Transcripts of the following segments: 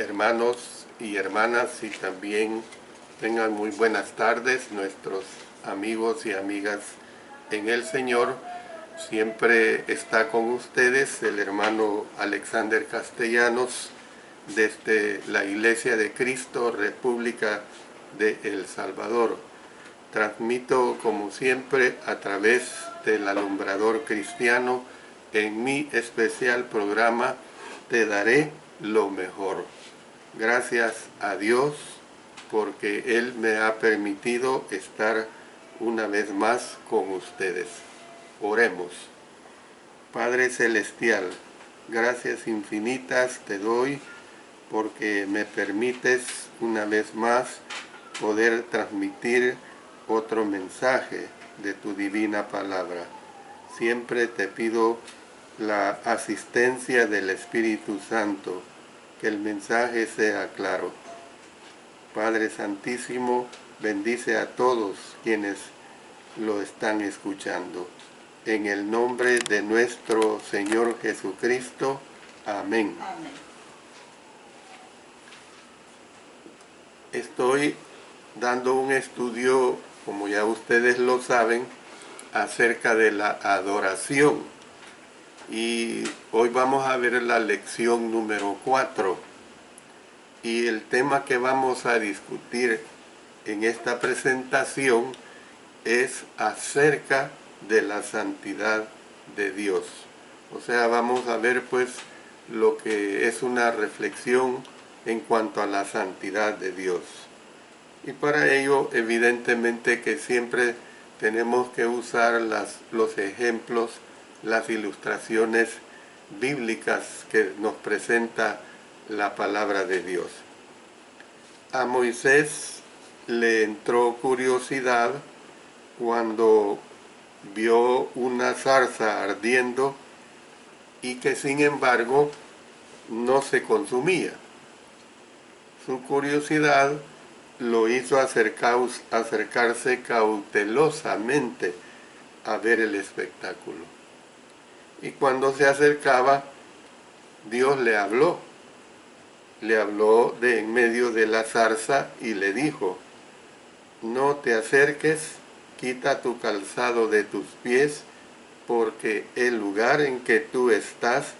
hermanos y hermanas, y también tengan muy buenas tardes nuestros amigos y amigas en el Señor. Siempre está con ustedes el hermano Alexander Castellanos desde la Iglesia de Cristo, República de El Salvador. Transmito como siempre a través del alumbrador cristiano en mi especial programa Te daré lo mejor. Gracias a Dios porque Él me ha permitido estar una vez más con ustedes. Oremos. Padre Celestial, gracias infinitas te doy porque me permites una vez más poder transmitir otro mensaje de tu divina palabra. Siempre te pido la asistencia del Espíritu Santo, que el mensaje sea claro. Padre Santísimo, bendice a todos quienes lo están escuchando. En el nombre de nuestro Señor Jesucristo. Amén. Amén. Estoy dando un estudio, como ya ustedes lo saben, acerca de la adoración. Y hoy vamos a ver la lección número 4. Y el tema que vamos a discutir en esta presentación es acerca de la santidad de Dios. O sea, vamos a ver pues lo que es una reflexión en cuanto a la santidad de Dios. Y para ello, evidentemente que siempre tenemos que usar los ejemplos, las ilustraciones bíblicas que nos presenta la palabra de Dios. A Moisés le entró curiosidad cuando vio una zarza ardiendo y que sin embargo no se consumía. Su curiosidad lo hizo acercarse cautelosamente a ver el espectáculo. Y cuando se acercaba, Dios le habló de en medio de la zarza y le dijo: no te acerques, quita tu calzado de tus pies, porque el lugar en que tú estás,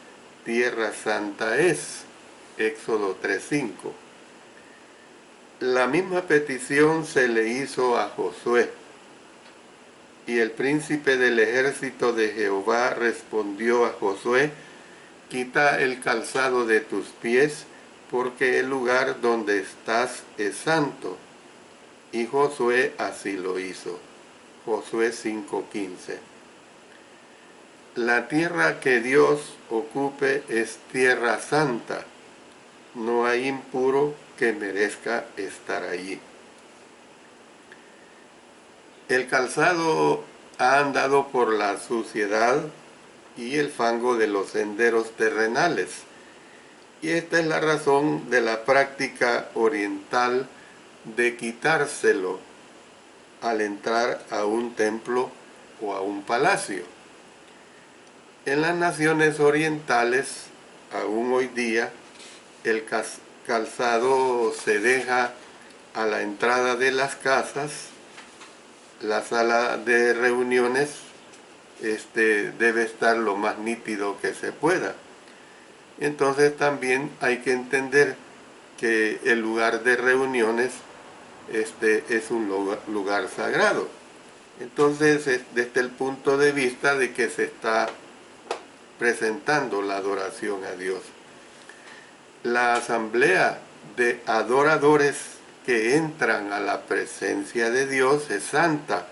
tierra santa es. Éxodo 3:5. La misma petición se le hizo a Josué, y el príncipe del ejército de Jehová respondió a Josué: quita el calzado de tus pies, porque el lugar donde estás es santo. Y Josué así lo hizo. Josué 5:15. La tierra que Dios ocupe es tierra santa. No hay impuro que merezca estar allí. El calzado ha andado por la suciedad y el fango de los senderos terrenales. Y esta es la razón de la práctica oriental de quitárselo al entrar a un templo o a un palacio. En las naciones orientales, aún hoy día, el calzado se deja a la entrada de las casas. La sala de reuniones debe estar lo más nítido que se pueda. Entonces también hay que entender que el lugar de reuniones es un lugar sagrado. Entonces, desde el punto de vista de que se está presentando la adoración a Dios. La asamblea de adoradores que entran a la presencia de Dios es santa.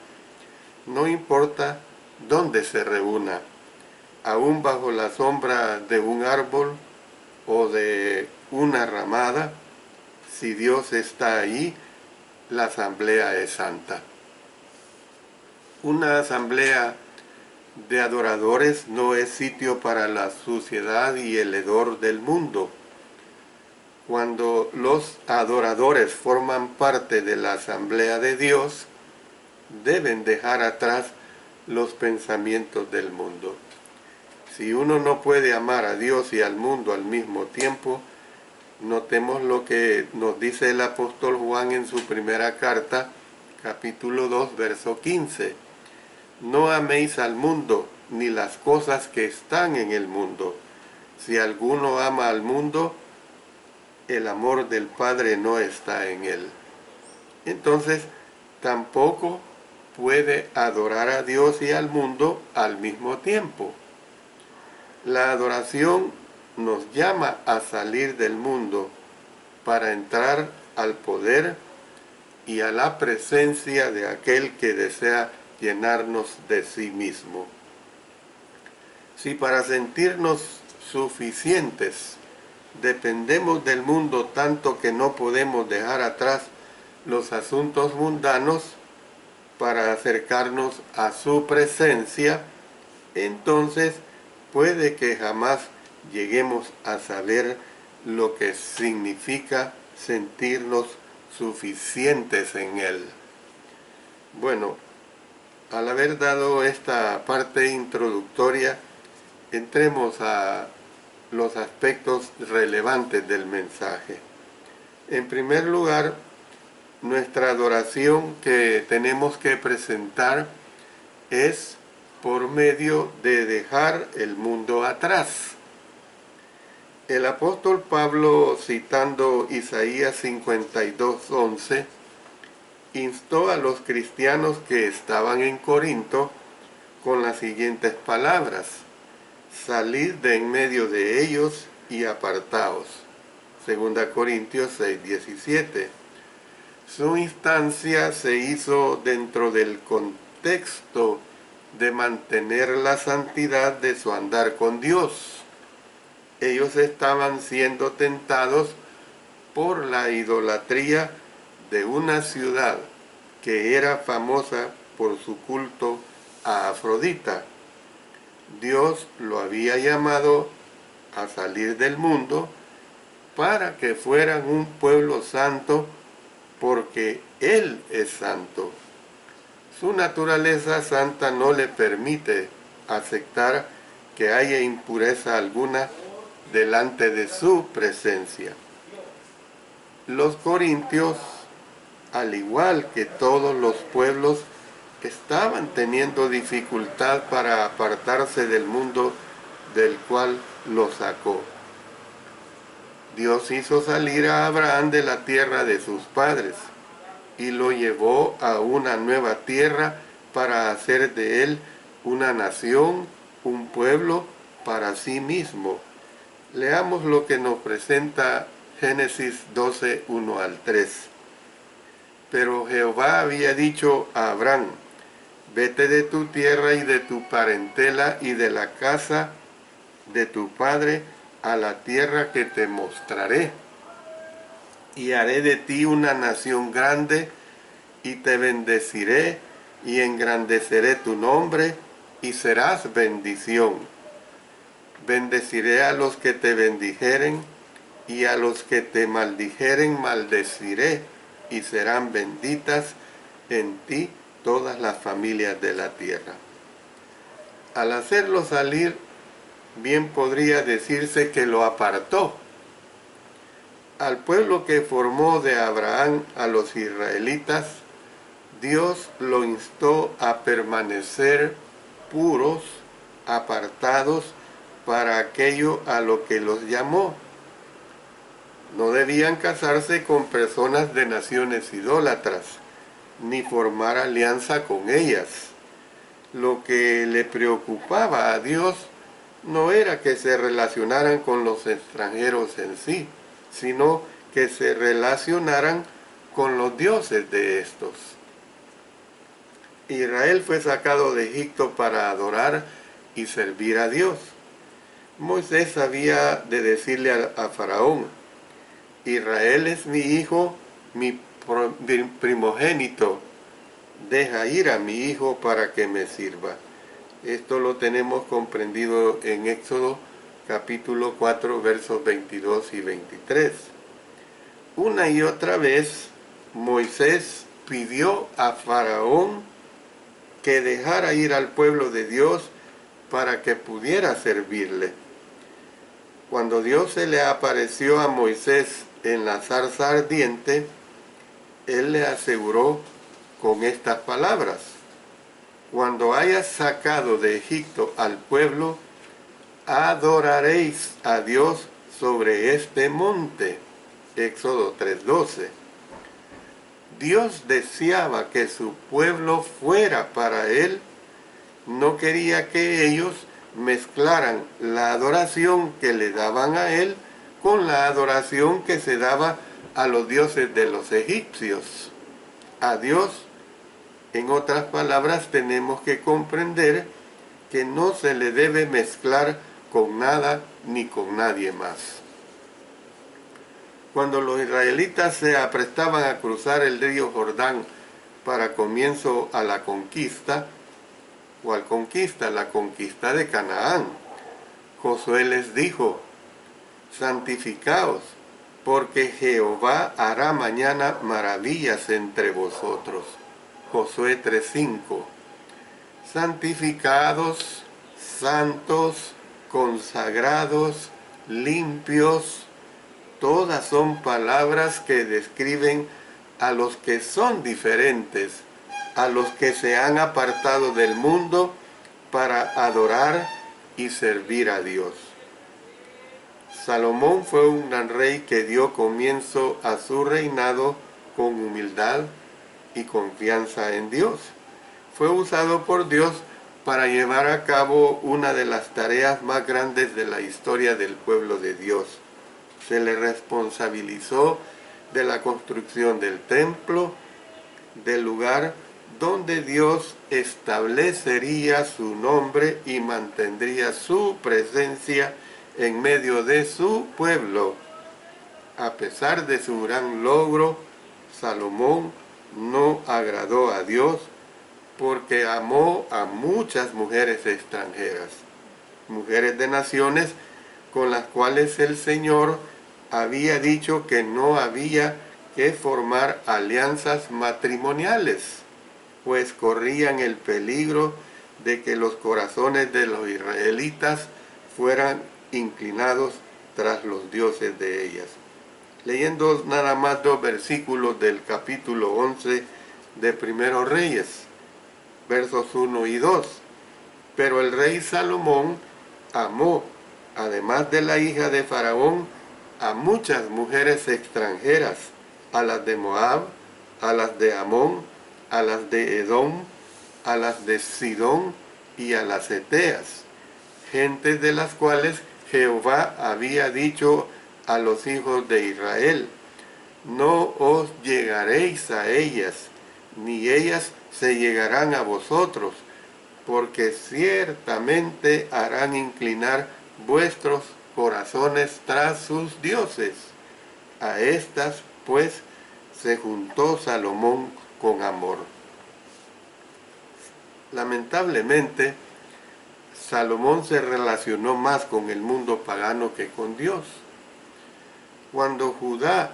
No importa dónde se reúna, aún bajo la sombra de un árbol o de una ramada, si Dios está ahí, la asamblea es santa. Una asamblea de adoradores no es sitio para la suciedad y el hedor del mundo. Cuando los adoradores forman parte de la asamblea de Dios, deben dejar atrás los pensamientos del mundo. Si uno no puede amar a Dios y al mundo al mismo tiempo, Notemos lo que nos dice el apóstol Juan en su primera carta, capítulo 2, verso 15. No améis al mundo, ni las cosas que están en el mundo. Si alguno ama al mundo, el amor del Padre no está en él. Entonces, tampoco puede adorar a Dios y al mundo al mismo tiempo. La adoración nos llama a salir del mundo para entrar al poder y a la presencia de aquel que desea llenarnos de sí mismo. Si para sentirnos suficientes dependemos del mundo tanto que no podemos dejar atrás los asuntos mundanos para acercarnos a su presencia, entonces puede que jamás lleguemos a saber lo que significa sentirnos suficientes en Él. Bueno, al haber dado esta parte introductoria, entremos a los aspectos relevantes del mensaje. En primer lugar, nuestra adoración que tenemos que presentar es por medio de dejar el mundo atrás. El apóstol Pablo, citando Isaías 52:11, instó a los cristianos que estaban en Corinto con las siguientes palabras: salid de en medio de ellos y apartaos. 2 Corintios 6:17. Su instancia se hizo dentro del contexto de mantener la santidad de su andar con Dios. Ellos estaban siendo tentados por la idolatría de una ciudad que era famosa por su culto a Afrodita. Dios lo había llamado a salir del mundo para que fueran un pueblo santo, porque Él es santo. Su naturaleza santa no le permite aceptar que haya impureza alguna delante de su presencia. Los corintios, al igual que todos los pueblos, estaban teniendo dificultad para apartarse del mundo del cual los sacó. Dios hizo salir a Abraham de la tierra de sus padres y lo llevó a una nueva tierra para hacer de él una nación, un pueblo para sí mismo. Leamos lo que nos presenta Génesis 12, 1 al 3. Pero Jehová había dicho a Abraham: vete de tu tierra y de tu parentela y de la casa de tu padre a la tierra que te mostraré, y haré de ti una nación grande, y te bendeciré, y engrandeceré tu nombre, y serás bendición. Bendeciré a los que te bendijeren, y a los que te maldijeren maldeciré, y serán benditas en ti todas las familias de la tierra. Al hacerlo salir, bien podría decirse que lo apartó. Al pueblo que formó de Abraham, a los israelitas, Dios lo instó a permanecer puros, apartados para aquello a lo que los llamó. No debían casarse con personas de naciones idólatras, ni formar alianza con ellas. Lo que le preocupaba a Dios no era que se relacionaran con los extranjeros en sí, sino que se relacionaran con los dioses de estos. Israel fue sacado de Egipto para adorar y servir a Dios. Moisés había de decirle a Faraón: Israel es mi hijo, mi primogénito, deja ir a mi hijo para que me sirva. Esto lo tenemos comprendido en Éxodo capítulo 4, versos 22 y 23. Una y otra vez Moisés pidió a Faraón que dejara ir al pueblo de Dios para que pudiera servirle. Cuando Dios se le apareció a Moisés en la zarza ardiente, él le aseguró con estas palabras: cuando hayas sacado de Egipto al pueblo, adoraréis a Dios sobre este monte. Éxodo 3:12. Dios deseaba que su pueblo fuera para él. No quería que ellos mezclaran la adoración que le daban a él con la adoración que se daba a los dioses de los egipcios. A Dios, en otras palabras, tenemos que comprender que no se le debe mezclar con nada ni con nadie más. Cuando los israelitas se aprestaban a cruzar el río Jordán para comienzo a la conquista, la conquista de Canaán, Josué les dijo: santificaos, porque Jehová hará mañana maravillas entre vosotros. Josué 3:5. Santificados, santos, consagrados, limpios, todas son palabras que describen a los que son diferentes, a los que se han apartado del mundo para adorar y servir a Dios. Salomón fue un gran rey que dio comienzo a su reinado con humildad y confianza en Dios. Fue usado por Dios para llevar a cabo una de las tareas más grandes de la historia del pueblo de Dios. Se le responsabilizó de la construcción del templo, del lugar donde Dios establecería su nombre y mantendría su presencia en medio de su pueblo. A pesar de su gran logro, Salomón no agradó a Dios porque amó a muchas mujeres extranjeras, mujeres de naciones con las cuales el Señor había dicho que no había que formar alianzas matrimoniales, pues corrían el peligro de que los corazones de los israelitas fueran inclinados tras los dioses de ellas. Leyendo nada más 2 versículos del capítulo 11 de Primero Reyes, versos 1 y 2. Pero el rey Salomón amó, además de la hija de Faraón, a muchas mujeres extranjeras, a las de Moab, a las de Amón, a las de Edom, a las de Sidón y a las Eteas, gentes de las cuales Jehová había dicho a los hijos de Israel: no os llegaréis a ellas, ni ellas se llegarán a vosotros, porque ciertamente harán inclinar vuestros corazones tras sus dioses. A estas, pues, se juntó Salomón con amor. Lamentablemente, Salomón se relacionó más con el mundo pagano que con Dios. Cuando Judá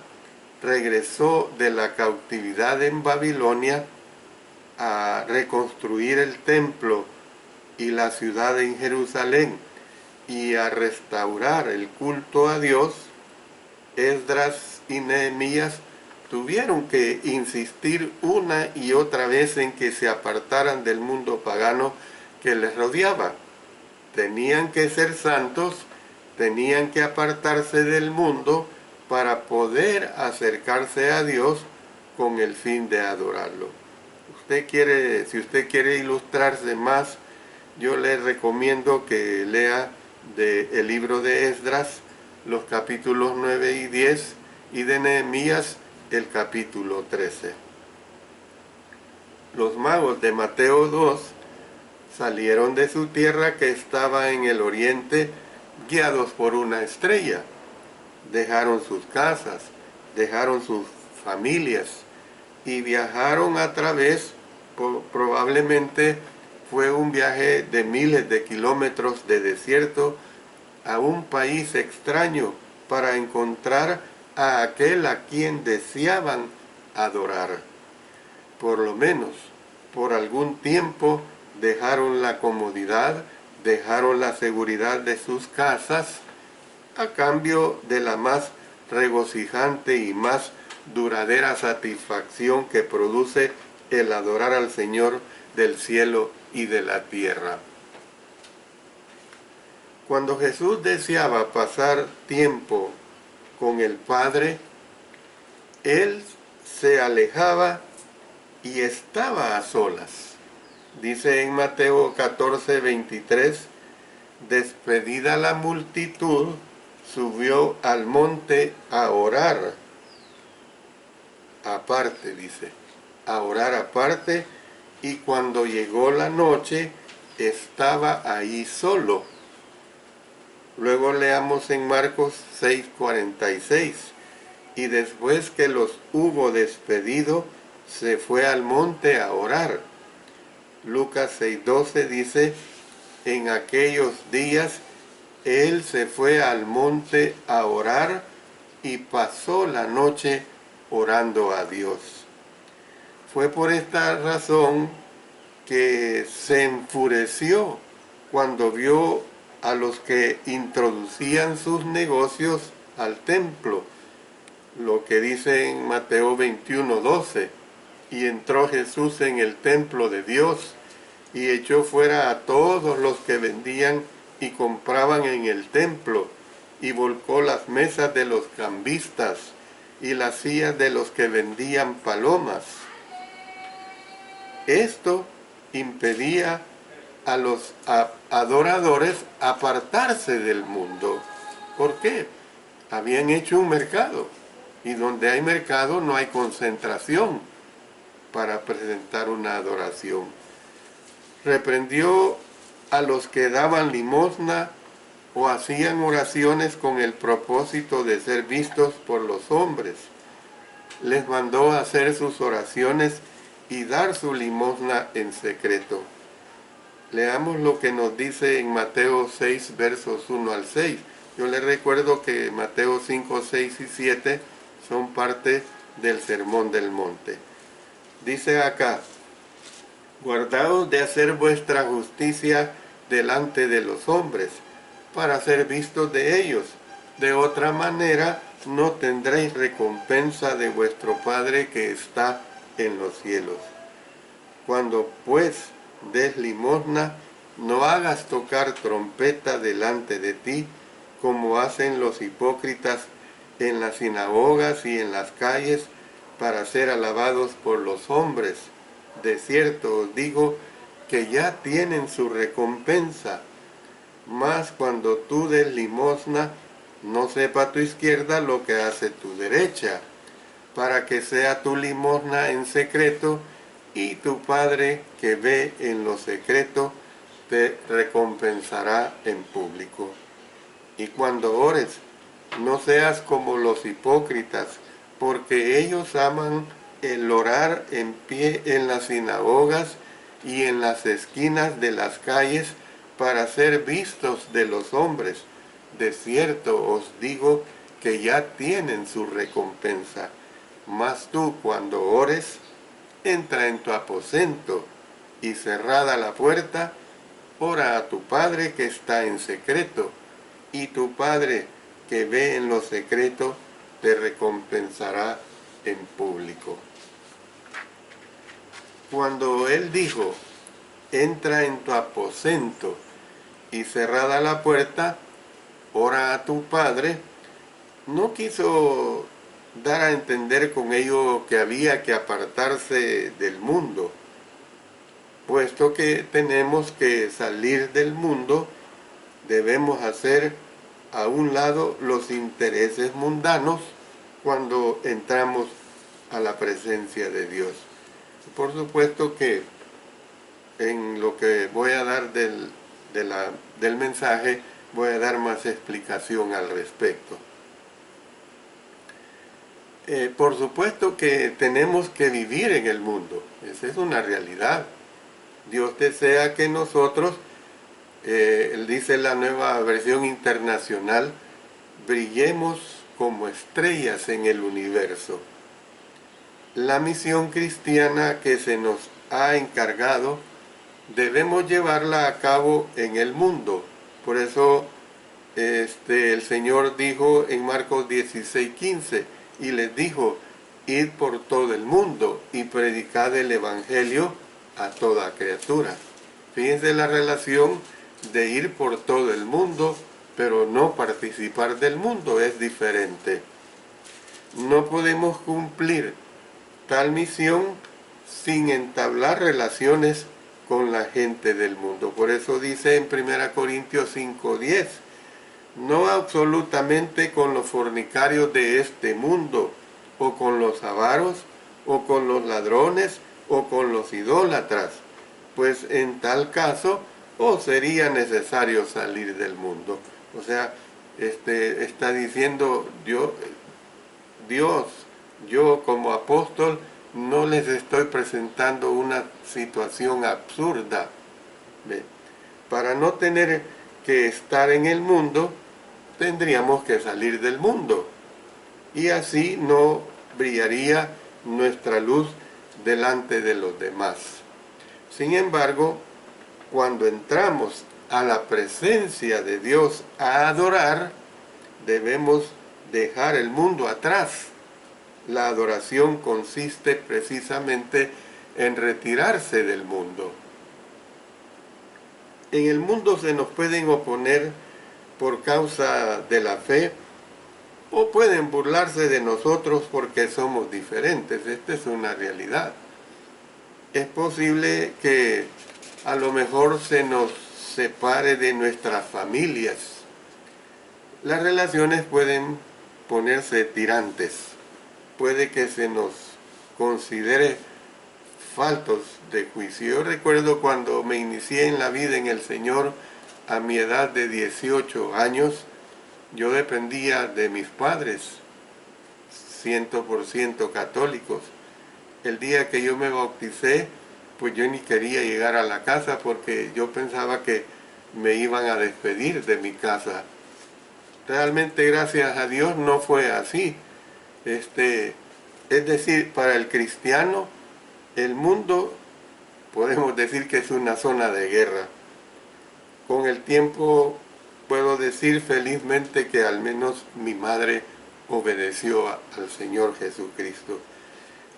regresó de la cautividad en Babilonia a reconstruir el templo y la ciudad en Jerusalén y a restaurar el culto a Dios, Esdras y Nehemías tuvieron que insistir una y otra vez en que se apartaran del mundo pagano que les rodeaba. Tenían que ser santos, tenían que apartarse del mundo para poder acercarse a Dios con el fin de adorarlo. Si usted quiere ilustrarse más, yo le recomiendo que lea el libro de Esdras, los capítulos 9 y 10, y de Nehemías, el capítulo 13. Los magos de Mateo 2 salieron de su tierra que estaba en el oriente, guiados por una estrella. Dejaron sus casas, dejaron sus familias y viajaron a través, probablemente fue un viaje de miles de kilómetros de desierto a un país extraño para encontrar a aquel a quien deseaban adorar. Por lo menos, por algún tiempo, dejaron la comodidad, dejaron la seguridad de sus casas a cambio de la más regocijante y más duradera satisfacción que produce el adorar al Señor del cielo y de la tierra. Cuando Jesús deseaba pasar tiempo con el Padre, Él se alejaba y estaba a solas. Dice en Mateo 14:23, despedida la multitud, subió al monte a orar. Aparte, dice, a orar aparte, y cuando llegó la noche, estaba ahí solo. Luego leamos en Marcos 6:46, y después que los hubo despedido, se fue al monte a orar. Lucas 6:12 dice, en aquellos días él se fue al monte a orar y pasó la noche orando a Dios. Fue por esta razón que se enfureció cuando vio a los que introducían sus negocios al templo, lo que dice en Mateo 21:12, y entró Jesús en el templo de Dios y echó fuera a todos los que vendían y compraban en el templo, y volcó las mesas de los cambistas y las sillas de los que vendían palomas. Esto impedía a los adoradores apartarse del mundo. ¿Por qué? Habían hecho un mercado, y donde hay mercado no hay concentración para presentar una adoración. Reprendió a los que daban limosna o hacían oraciones con el propósito de ser vistos por los hombres. Les mandó hacer sus oraciones y dar su limosna en secreto. Leamos lo que nos dice en Mateo 6, versos 1 al 6. Yo les recuerdo que Mateo 5, 6 y 7 son parte del Sermón del Monte. Dice acá, guardaos de hacer vuestra justicia delante de los hombres, para ser vistos de ellos. De otra manera, no tendréis recompensa de vuestro Padre que está en los cielos. Cuando pues des limosna, no hagas tocar trompeta delante de ti, como hacen los hipócritas en las sinagogas y en las calles, para ser alabados por los hombres. De cierto os digo que ya tienen su recompensa. Mas cuando tú des limosna, no sepa tu izquierda lo que hace tu derecha, para que sea tu limosna en secreto, y tu Padre que ve en lo secreto te recompensará en público. Y cuando ores, no seas como los hipócritas, porque ellos aman el orar en pie en las sinagogas y en las esquinas de las calles para ser vistos de los hombres. De cierto os digo que ya tienen su recompensa. Mas tú, cuando ores, entra en tu aposento y cerrada la puerta, ora a tu Padre que está en secreto, y tu Padre que ve en lo secreto te recompensará en público. Cuando él dijo, entra en tu aposento y cerrada la puerta, ora a tu Padre, no quiso dar a entender con ello que había que apartarse del mundo, puesto que tenemos que salir del mundo, debemos hacer a un lado los intereses mundanos cuando entramos a la presencia de Dios. Por supuesto que en lo que voy a dar del mensaje, voy a dar más explicación al respecto. Por supuesto que tenemos que vivir en el mundo, esa es una realidad. Dios desea que nosotros, él dice en la nueva versión internacional, brillemos como estrellas en el universo. La misión cristiana que se nos ha encargado, debemos llevarla a cabo en el mundo. Por eso el Señor dijo en Marcos 16:15, y les dijo, id por todo el mundo y predicad el Evangelio a toda criatura. Fíjense la relación de ir por todo el mundo, pero no participar del mundo, es diferente. No podemos cumplir tal misión sin entablar relaciones con la gente del mundo. Por eso dice en 1 Corintios 5:10, no absolutamente con los fornicarios de este mundo, o con los avaros, o con los ladrones, o con los idólatras, pues en tal caso os sería necesario salir del mundo. O sea, está diciendo Dios, yo como apóstol no les estoy presentando una situación absurda. ¿Ve? Para no tener que estar en el mundo, tendríamos que salir del mundo. Y así no brillaría nuestra luz delante de los demás. Sin embargo, cuando entramos a la presencia de Dios a adorar, debemos dejar el mundo atrás. La adoración consiste precisamente en retirarse del mundo. En el mundo se nos pueden oponer por causa de la fe, o pueden burlarse de nosotros porque somos diferentes. Esta es una realidad. Es posible que a lo mejor se nos separe de nuestras familias. Las relaciones pueden ponerse tirantes. Puede que se nos considere faltos de juicio. Yo recuerdo cuando me inicié en la vida en el Señor a mi edad de 18 años, yo dependía de mis padres, 100% católicos. El día que yo me bauticé, pues yo ni quería llegar a la casa porque yo pensaba que me iban a despedir de mi casa. Realmente, gracias a Dios, no fue así. Es decir, para el cristiano, el mundo, podemos decir que es una zona de guerra. Con el tiempo, puedo decir felizmente que al menos mi madre obedeció al Señor Jesucristo.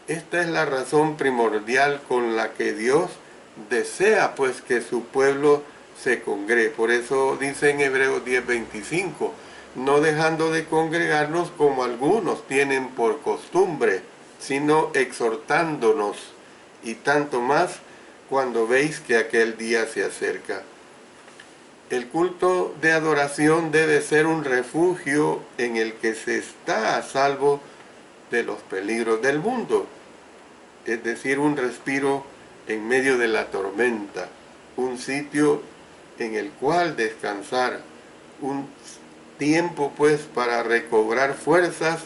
Esta es la razón primordial con la que Dios desea pues que su pueblo se congregue. Por eso dice en Hebreos 10:25, no dejando de congregarnos como algunos tienen por costumbre, sino exhortándonos, y tanto más cuando veis que aquel día se acerca. El culto de adoración debe ser un refugio en el que se está a salvo de los peligros del mundo, es decir, un respiro en medio de la tormenta, un sitio en el cual descansar, un tiempo pues para recobrar fuerzas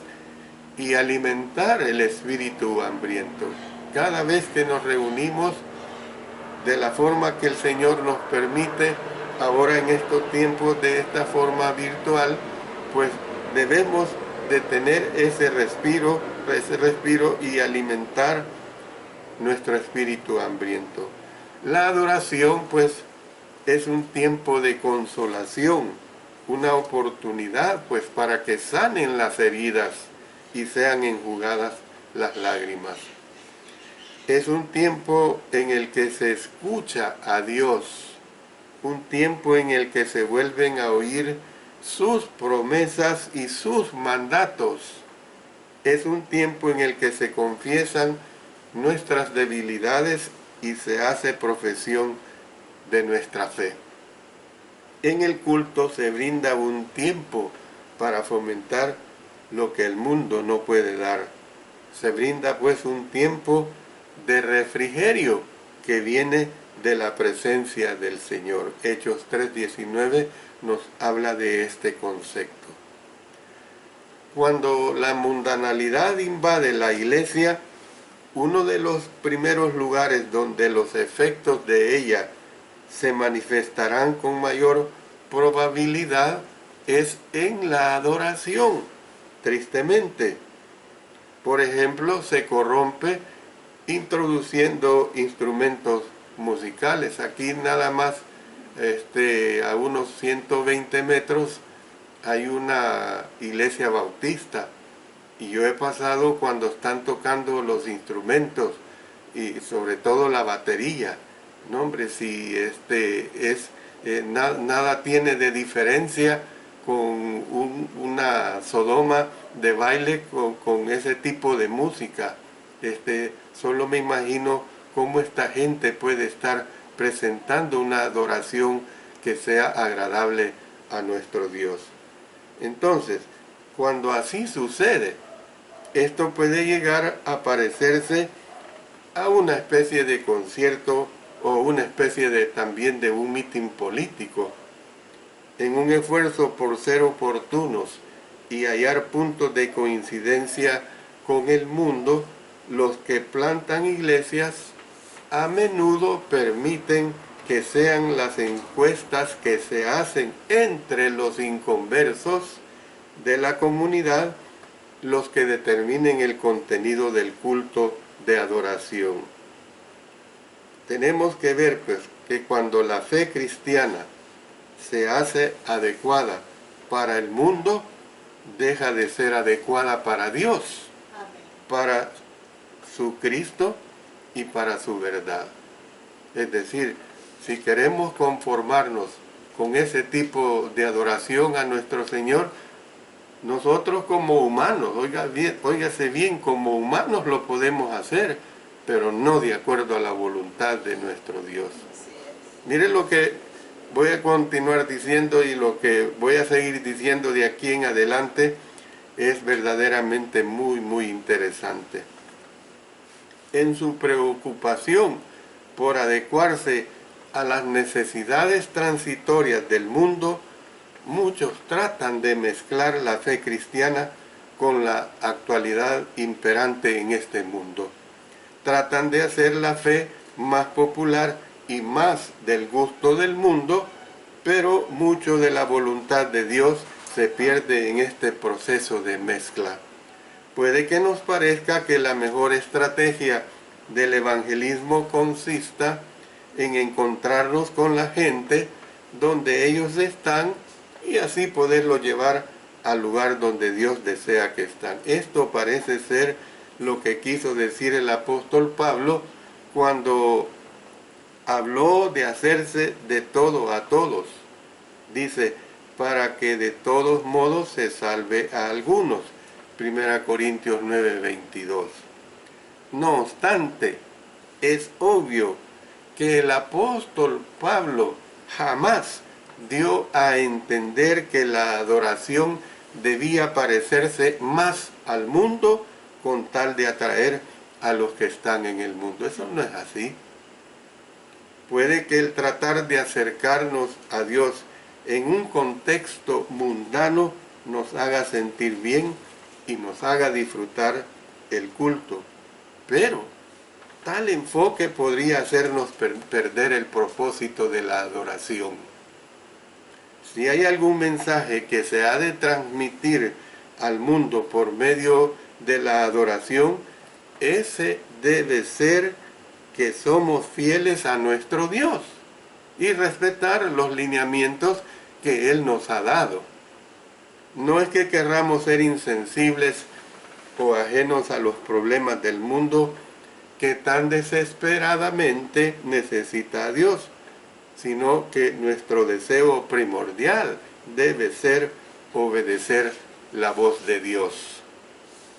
y alimentar el espíritu hambriento. Cada vez que nos reunimos de la forma que el Señor nos permite, ahora en estos tiempos de esta forma virtual, pues debemos de tener ese respiro y alimentar nuestro espíritu hambriento. La adoración pues es un tiempo de consolación, una oportunidad pues para que sanen las heridas y sean enjugadas las lágrimas. Es un tiempo en el que se escucha a Dios, un tiempo en el que se vuelven a oír sus promesas y sus mandatos. Es un tiempo en el que se confiesan nuestras debilidades y se hace profesión de nuestra fe. En el culto se brinda un tiempo para fomentar lo que el mundo no puede dar. Se brinda pues un tiempo de refrigerio que viene de la presencia del Señor. Hechos 3:19 nos habla de este concepto. Cuando la mundanalidad invade la iglesia, uno de los primeros lugares donde los efectos de ella se manifestarán con mayor probabilidad es en la adoración, tristemente. Por ejemplo, se corrompe introduciendo instrumentos musicales. Aquí nada más a unos 120 metros hay una iglesia bautista y yo he pasado cuando están tocando los instrumentos y sobre todo la batería. No, hombre, si nada tiene de diferencia con una Sodoma de baile con ese tipo de música. Solo me imagino cómo esta gente puede estar presentando una adoración que sea agradable a nuestro Dios. Entonces, cuando así sucede, esto puede llegar a parecerse a una especie de concierto o una especie también de un mitin político, en un esfuerzo por ser oportunos y hallar puntos de coincidencia con el mundo. Los que plantan iglesias a menudo permiten que sean las encuestas que se hacen entre los inconversos de la comunidad los que determinen el contenido del culto de adoración. Tenemos que ver, pues, que cuando la fe cristiana se hace adecuada para el mundo, deja de ser adecuada para Dios, para su Cristo y para su verdad. Es decir, si queremos conformarnos con ese tipo de adoración a nuestro Señor, nosotros como humanos, óigase bien, como humanos lo podemos hacer, pero no de acuerdo a la voluntad de nuestro Dios. Mire lo que voy a continuar diciendo y lo que voy a seguir diciendo de aquí en adelante es verdaderamente muy, muy interesante. En su preocupación por adecuarse a las necesidades transitorias del mundo, muchos tratan de mezclar la fe cristiana con la actualidad imperante en este mundo. Tratan de hacer la fe más popular y más del gusto del mundo, pero mucho de la voluntad de Dios se pierde en este proceso de mezcla. Puede que nos parezca que la mejor estrategia del evangelismo consista en encontrarnos con la gente donde ellos están y así poderlo llevar al lugar donde Dios desea que están. Esto parece ser lo que quiso decir el apóstol Pablo cuando habló de hacerse de todo a todos. Dice, para que de todos modos se salve a algunos. 1 Corintios 9:22. No obstante, es obvio que el apóstol Pablo jamás dio a entender que la adoración debía parecerse más al mundo con tal de atraer a los que están en el mundo. Eso no es así. Puede que el tratar de acercarnos a Dios en un contexto mundano nos haga sentir bien y nos haga disfrutar el culto, pero tal enfoque podría hacernos perder el propósito de la adoración. Si hay algún mensaje que se ha de transmitir al mundo por medio de la adoración, ese debe ser que somos fieles a nuestro Dios y respetar los lineamientos que Él nos ha dado. No es que querramos ser insensibles o ajenos a los problemas del mundo que tan desesperadamente necesita a Dios, sino que nuestro deseo primordial debe ser obedecer la voz de Dios.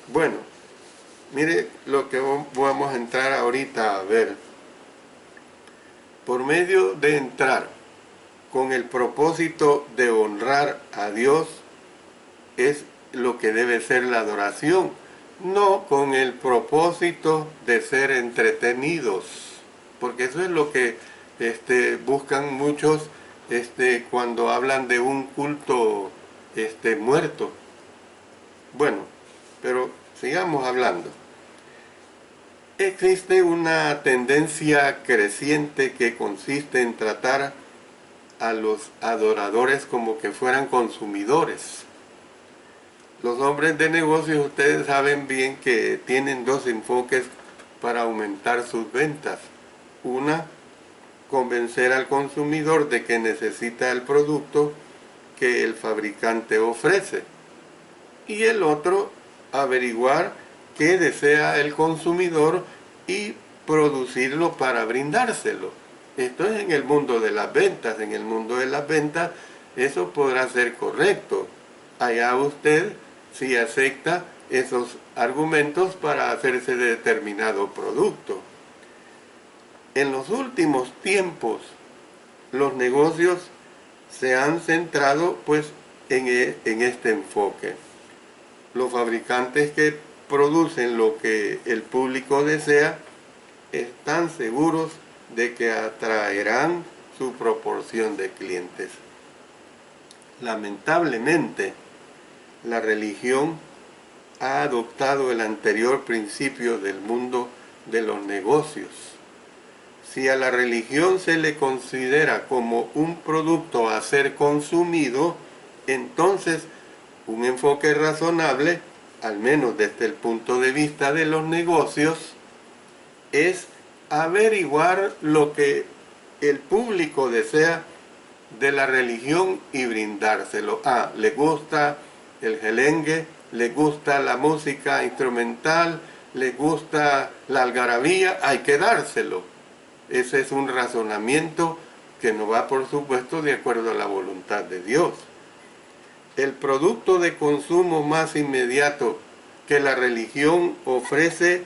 Bueno, mire lo que vamos a entrar ahorita a ver. Por medio de entrar con el propósito de honrar a Dios, es lo que debe ser la adoración, no con el propósito de ser entretenidos, porque eso es lo que buscan muchos cuando hablan de un culto muerto. Bueno, pero sigamos hablando. Existe una tendencia creciente que consiste en tratar a los adoradores como que fueran consumidores. Los hombres de negocios, ustedes saben bien que tienen dos enfoques para aumentar sus ventas. Una, convencer al consumidor de que necesita el producto que el fabricante ofrece. Y el otro, averiguar qué desea el consumidor y producirlo para brindárselo. Esto es en el mundo de las ventas. En el mundo de las ventas eso podrá ser correcto. Allá usted si acepta esos argumentos para hacerse de determinado producto. En los últimos tiempos, los negocios se han centrado pues en este enfoque. Los fabricantes que producen lo que el público desea están seguros de que atraerán su proporción de clientes. Lamentablemente, la religión ha adoptado el anterior principio del mundo de los negocios. Si a la religión se le considera como un producto a ser consumido, entonces un enfoque razonable, al menos desde el punto de vista de los negocios, es averiguar lo que el público desea de la religión y brindárselo. Le gusta el gelengue, le gusta la música instrumental, le gusta la algarabía, hay que dárselo. Ese es un razonamiento que no va, por supuesto, de acuerdo a la voluntad de Dios. El producto de consumo más inmediato que la religión ofrece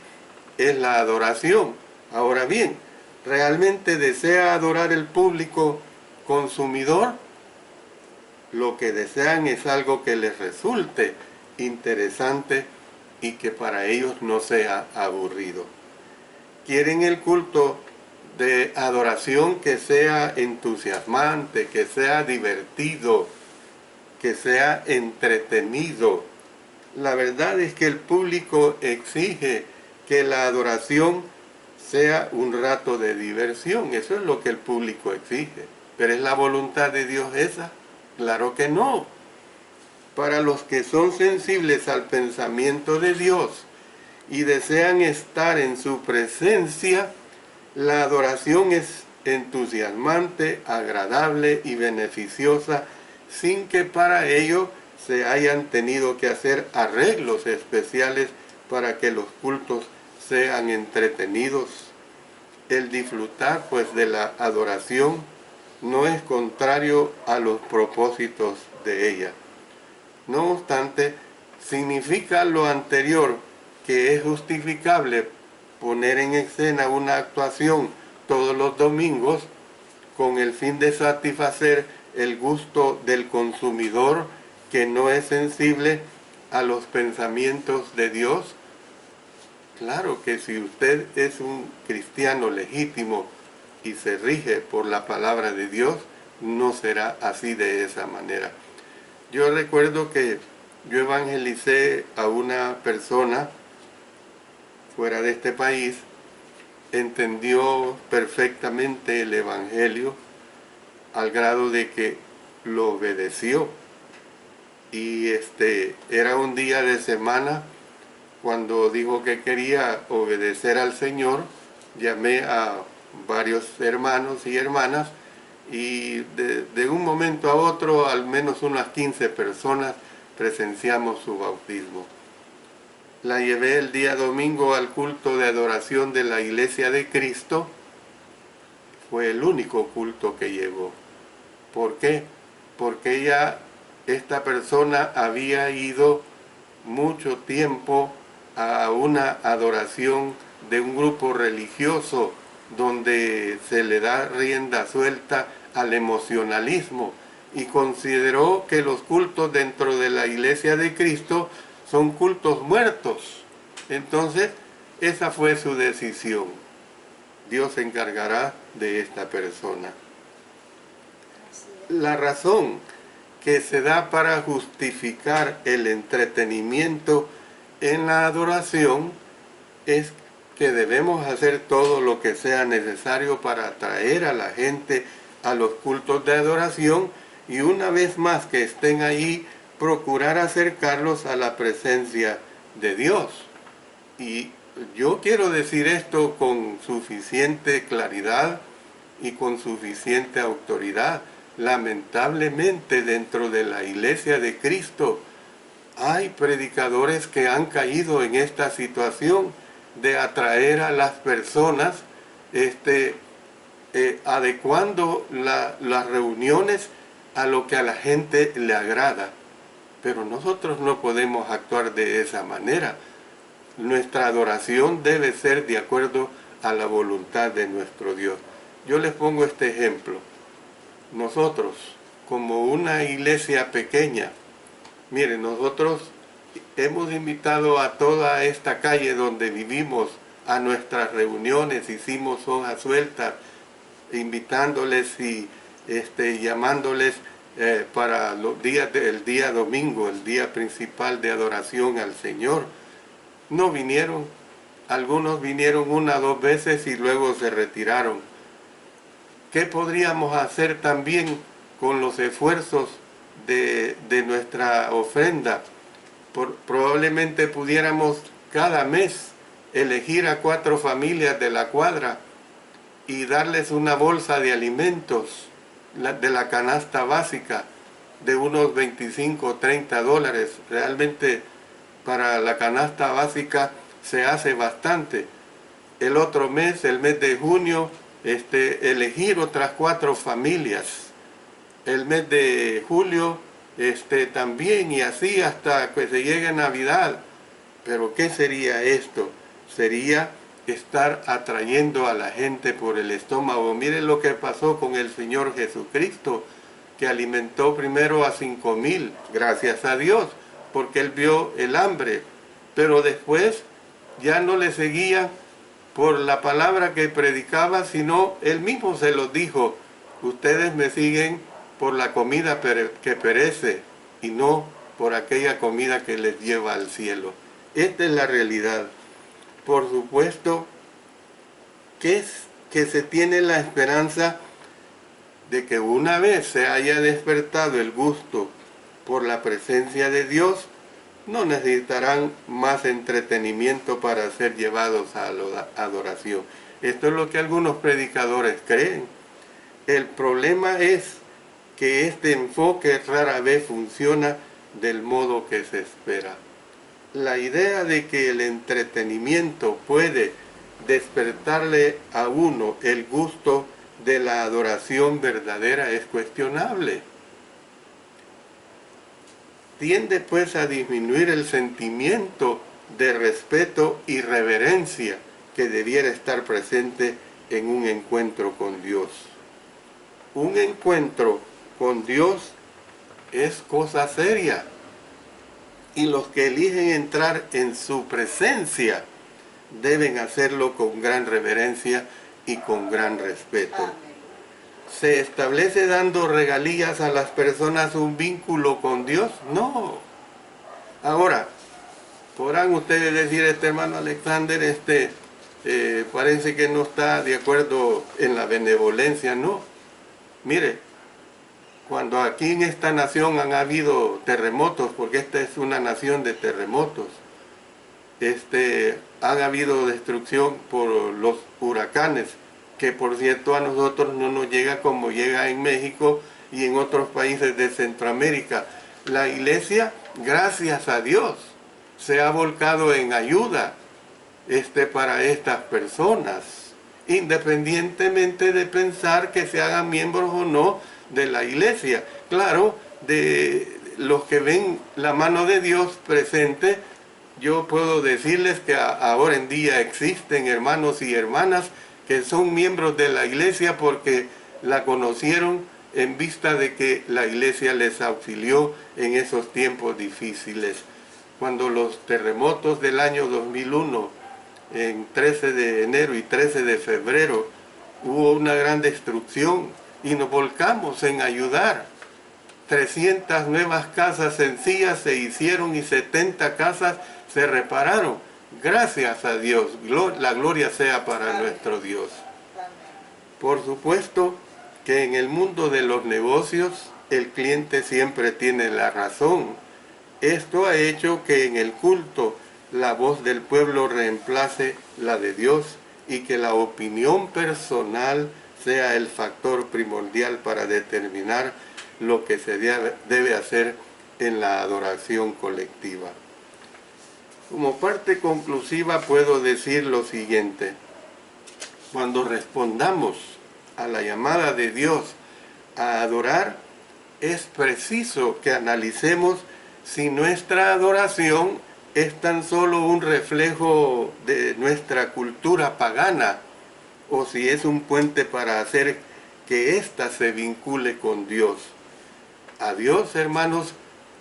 es la adoración. Ahora bien, ¿realmente desea adorar el público consumidor? Lo que desean es algo que les resulte interesante y que para ellos no sea aburrido. Quieren el culto de adoración que sea entusiasmante, que sea divertido, que sea entretenido. La verdad es que el público exige que la adoración sea un rato de diversión. Eso es lo que el público exige. ¿Pero es la voluntad de Dios esa? Claro que no. Para los que son sensibles al pensamiento de Dios y desean estar en su presencia, la adoración es entusiasmante, agradable y beneficiosa, sin que para ello se hayan tenido que hacer arreglos especiales para que los cultos sean entretenidos. El disfrutar pues de la adoración no es contrario a los propósitos de ella. No obstante, significa lo anterior que es justificable poner en escena una actuación todos los domingos con el fin de satisfacer el gusto del consumidor que no es sensible a los pensamientos de Dios. Claro que si usted es un cristiano legítimo y se rige por la palabra de Dios, no será así de esa manera. Yo recuerdo que yo evangelicé a una persona fuera de este país, entendió perfectamente el evangelio al grado de que lo obedeció. Y era un día de semana cuando dijo que quería obedecer al Señor. Llamé a varios hermanos y hermanas y de un momento a otro al menos unas 15 personas presenciamos su bautismo. La llevé el día domingo al culto de adoración de la Iglesia de Cristo. Fue el único culto que llevó. ¿Por qué? Porque esta persona había ido mucho tiempo a una adoración de un grupo religioso donde se le da rienda suelta al emocionalismo y consideró que los cultos dentro de la Iglesia de Cristo son cultos muertos. Entonces, esa fue su decisión. Dios se encargará de esta persona. La razón que se da para justificar el entretenimiento en la adoración es que debemos hacer todo lo que sea necesario para atraer a la gente a los cultos de adoración y una vez más que estén ahí, procurar acercarlos a la presencia de Dios. Y yo quiero decir esto con suficiente claridad y con suficiente autoridad, lamentablemente dentro de la Iglesia de Cristo hay predicadores que han caído en esta situación de atraer a las personas, adecuando las reuniones a lo que a la gente le agrada. Pero nosotros no podemos actuar de esa manera. Nuestra adoración debe ser de acuerdo a la voluntad de nuestro Dios. Yo les pongo este ejemplo. Nosotros, como una iglesia pequeña, miren, nosotros hemos invitado a toda esta calle donde vivimos a nuestras reuniones, hicimos hojas sueltas, invitándoles y llamándoles para los días del día domingo, el día principal de adoración al Señor. No vinieron, algunos vinieron 1 o 2 veces y luego se retiraron. ¿Qué podríamos hacer también con los esfuerzos de nuestra ofrenda? Probablemente pudiéramos cada mes elegir a 4 familias de la cuadra y darles una bolsa de alimentos de la canasta básica de unos 25 o 30 dólares. Realmente para la canasta básica se hace bastante. El otro mes, el mes de junio, elegir otras 4 familias. El mes de julio también, y así hasta que se llegue Navidad. Pero ¿qué sería esto? Sería estar atrayendo a la gente por el estómago. Miren lo que pasó con el Señor Jesucristo, que alimentó primero a 5,000, gracias a Dios, porque Él vio el hambre. Pero después ya no le seguían por la palabra que predicaba, sino Él mismo se los dijo: ustedes me siguen por la comida que perece y no por aquella comida que les lleva al cielo. Esta es la realidad. Por supuesto que se tiene la esperanza de que una vez se haya despertado el gusto por la presencia de Dios, no necesitarán más entretenimiento para ser llevados a la adoración. Esto es lo que algunos predicadores creen. El problema es que este enfoque rara vez funciona del modo que se espera. La idea de que el entretenimiento puede despertarle a uno el gusto de la adoración verdadera es cuestionable. Tiende pues a disminuir el sentimiento de respeto y reverencia que debiera estar presente en un encuentro con Dios. Un encuentro con Dios es cosa seria, y los que eligen entrar en su presencia deben hacerlo con gran reverencia y con gran respeto. ¿Se establece dando regalías a las personas un vínculo con Dios? No. Ahora, podrán ustedes decir: este hermano Alexander parece que no está de acuerdo en la benevolencia. No. Mire, cuando aquí en esta nación han habido terremotos, porque esta es una nación de terremotos, han habido destrucción por los huracanes, que por cierto a nosotros no nos llega como llega en México y en otros países de Centroamérica. La iglesia, gracias a Dios, se ha volcado en ayuda para estas personas, independientemente de pensar que se hagan miembros o no de la iglesia. Claro, de los que ven la mano de Dios presente, yo puedo decirles que ahora en día existen hermanos y hermanas que son miembros de la iglesia porque la conocieron en vista de que la iglesia les auxilió en esos tiempos difíciles. Cuando los terremotos del año 2001, en 13 de enero y 13 de febrero, hubo una gran destrucción y nos volcamos en ayudar. 300 nuevas casas sencillas se hicieron y 70 casas se repararon. Gracias a Dios, la gloria sea para nuestro Dios. Por supuesto que en el mundo de los negocios el cliente siempre tiene la razón. Esto ha hecho que en el culto la voz del pueblo reemplace la de Dios y que la opinión personal sea el factor primordial para determinar lo que se debe hacer en la adoración colectiva. Como parte conclusiva puedo decir lo siguiente: cuando respondamos a la llamada de Dios a adorar, es preciso que analicemos si nuestra adoración es tan solo un reflejo de nuestra cultura pagana o si es un puente para hacer que ésta se vincule con Dios. A Dios, hermanos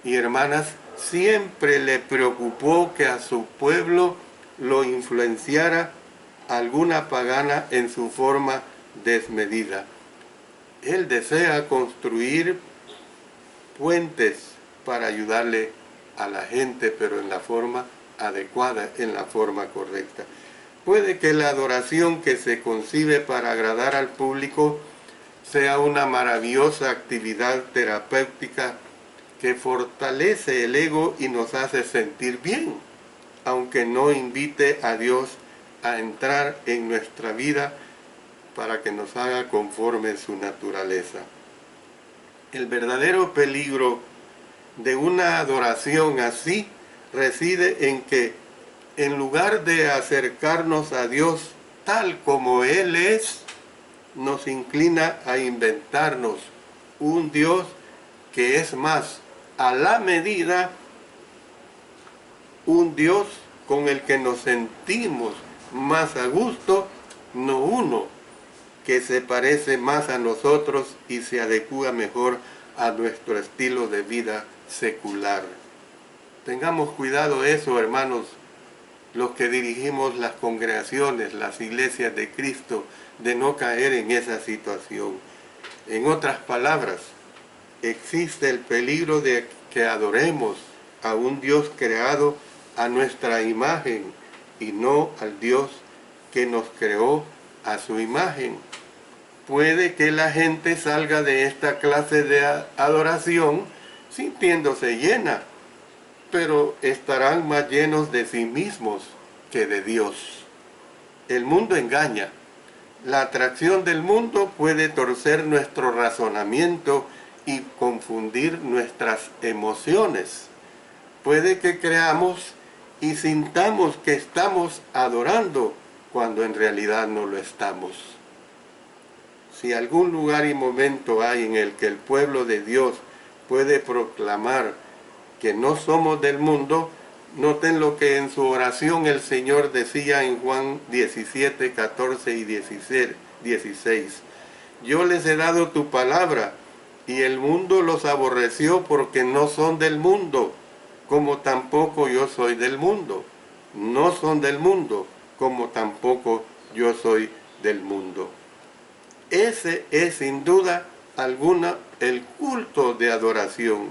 y hermanas, siempre le preocupó que a su pueblo lo influenciara alguna pagana en su forma desmedida. Él desea construir puentes para ayudarle a la gente, pero en la forma adecuada, en la forma correcta. Puede que la adoración que se concibe para agradar al público sea una maravillosa actividad terapéutica que fortalece el ego y nos hace sentir bien, aunque no invite a Dios a entrar en nuestra vida para que nos haga conforme su naturaleza. El verdadero peligro de una adoración así reside en que, en lugar de acercarnos a Dios tal como Él es, nos inclina a inventarnos un Dios que es más a la medida, un Dios con el que nos sentimos más a gusto, no uno que se parece más a nosotros y se adecúa mejor a nuestro estilo de vida secular. Tengamos cuidado eso, hermanos, los que dirigimos las congregaciones, las iglesias de Cristo, de no caer en esa situación. En otras palabras, existe el peligro de que adoremos a un Dios creado a nuestra imagen y no al Dios que nos creó a su imagen. Puede que la gente salga de esta clase de adoración sintiéndose llena, pero estarán más llenos de sí mismos que de Dios. El mundo engaña. La atracción del mundo puede torcer nuestro razonamiento y confundir nuestras emociones. Puede que creamos y sintamos que estamos adorando cuando en realidad no lo estamos. Si algún lugar y momento hay en el que el pueblo de Dios puede proclamar que no somos del mundo, noten lo que en su oración el Señor decía en Juan 17, 14 y 16. Yo les he dado tu palabra, y el mundo los aborreció porque no son del mundo, como tampoco yo soy del mundo. No son del mundo, como tampoco yo soy del mundo. Ese es sin duda alguna el culto de adoración.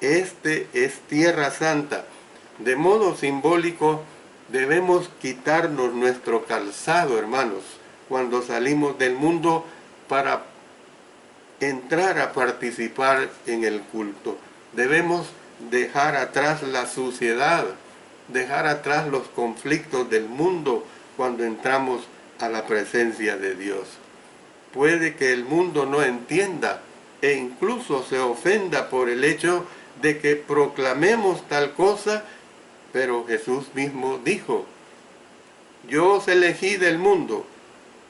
Este es tierra santa. De modo simbólico debemos quitarnos nuestro calzado, hermanos, cuando salimos del mundo para entrar a participar en el culto. Debemos dejar atrás la suciedad, dejar atrás los conflictos del mundo cuando entramos a la presencia de Dios. Puede que el mundo no entienda e incluso se ofenda por el hecho de que proclamemos tal cosa, pero Jesús mismo dijo: yo os elegí del mundo,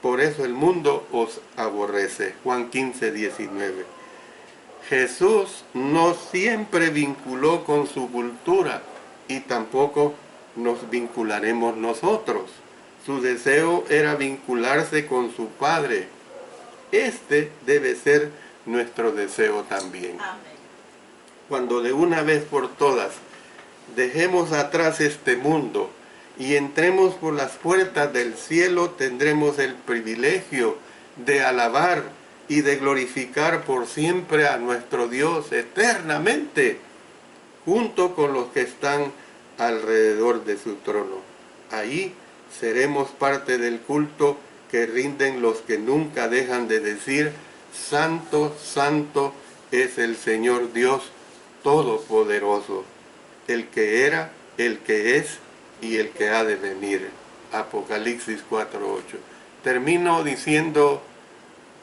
por eso el mundo os aborrece. Juan 15, 19. Jesús no siempre vinculó con su cultura y tampoco nos vincularemos nosotros. Su deseo era vincularse con su Padre. Este debe ser nuestro deseo también. Amén. Cuando de una vez por todas dejemos atrás este mundo y entremos por las puertas del cielo, tendremos el privilegio de alabar y de glorificar por siempre a nuestro Dios eternamente, junto con los que están alrededor de su trono. Ahí seremos parte del culto que rinden los que nunca dejan de decir: Santo, Santo es el Señor Dios Todopoderoso, el que era, el que es y el que ha de venir. Apocalipsis 4:8. Termino diciendo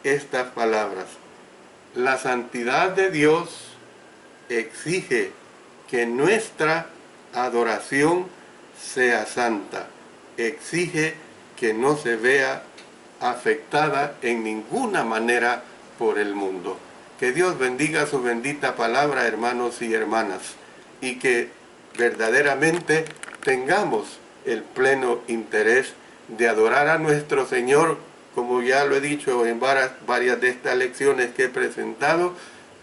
estas palabras. La santidad de Dios exige que nuestra adoración sea santa. Exige que no se vea afectada en ninguna manera por el mundo. Que Dios bendiga su bendita palabra, hermanos y hermanas, y que verdaderamente tengamos el pleno interés de adorar a nuestro Señor, como ya lo he dicho en varias de estas lecciones que he presentado,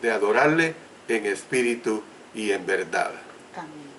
de adorarle en espíritu y en verdad. Amén.